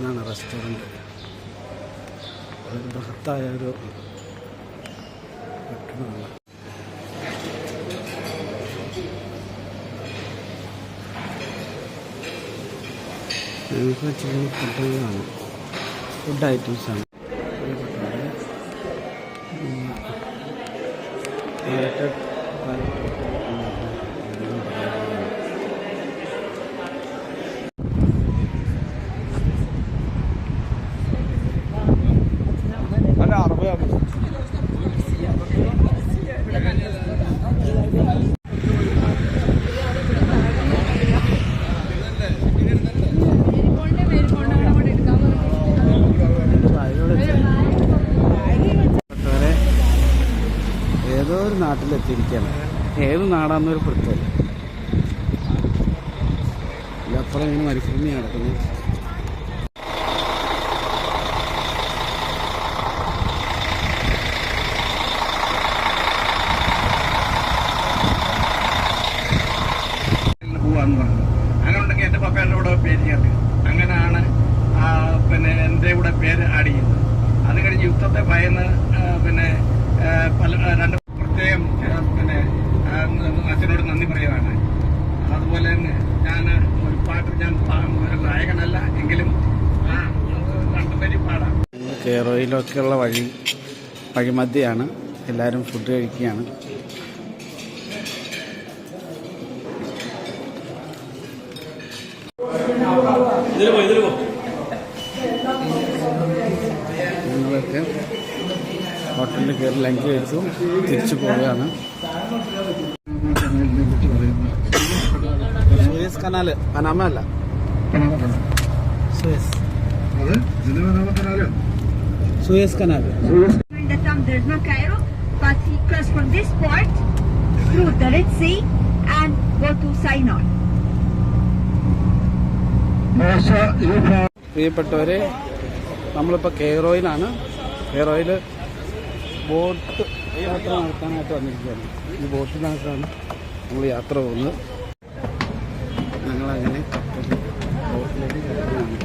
ഇതാണ് റെസ്റ്റോറൻറ്റ്. ഒരു ബൃഹത്തായ ഒരു കെട്ടിടമാണ്. ഞങ്ങൾക്ക് ചെയ്യുന്ന ഫുഡുകളാണ്, ഫുഡ് ഐറ്റംസാണ്. ഏതോ ഒരു നാട്ടിലെത്തിയിരിക്കുകയാണ്. ഏത് നാടാന്നൊരു പ്രത്യേകത. ഇതിലപ്പുറം ഇങ്ങനെ മരുഭൂമി നടക്കുന്നു. അങ്ങനെയുണ്ടെങ്കിൽ എൻ്റെ പപ്പയുടെ കൂടെ പേര് ചേർത്ത് അങ്ങനെയാണ് പിന്നെ എൻ്റെ കൂടെ പേര് ആഡ് ചെയ്യുന്നത്. അത് കഴിഞ്ഞ് യുദ്ധത്തെ ഭയന്ന് പിന്നെ രണ്ട് പ്രത്യേകം പിന്നെ അച്ഛനോട് നന്ദി പറയുകയാണ്. അതുപോലെ തന്നെ ഞാൻ ഒരു പാട്ട്, ഞാൻ ഒരു ഗായകനല്ല എങ്കിലും രണ്ടുപേരും പാടാം. കെയ്റോയിലൊക്കെയുള്ള വഴിമധ്യയാണ്. എല്ലാവരും ഫുഡ് കഴിക്കുകയാണ്. ഞങ്ങളൊക്കെ ഹോട്ടലിൽ കയറി ലഞ്ച് കഴിച്ചു തിരിച്ചു പോവുകയാണ്. സൂയസ് കനാല്, പനാമ അല്ല, Suez canal. There's no Cairo, but he crossed from this port through the Red Sea and go to Sinai. പ്രിയപ്പെട്ടവരെ, നമ്മളിപ്പോൾ കെയ്റോയിലാണ്. കെയ്റോയിൽ ബോട്ട് യാത്ര നടത്താനായിട്ട് വന്നിരിക്കുകയാണ്. ഈ ബോട്ടിനകത്താണ് നമ്മൾ യാത്ര പോകുന്നത്. ഞങ്ങളങ്ങനെ ബോട്ടിലേക്ക് കയറുകയാണ്.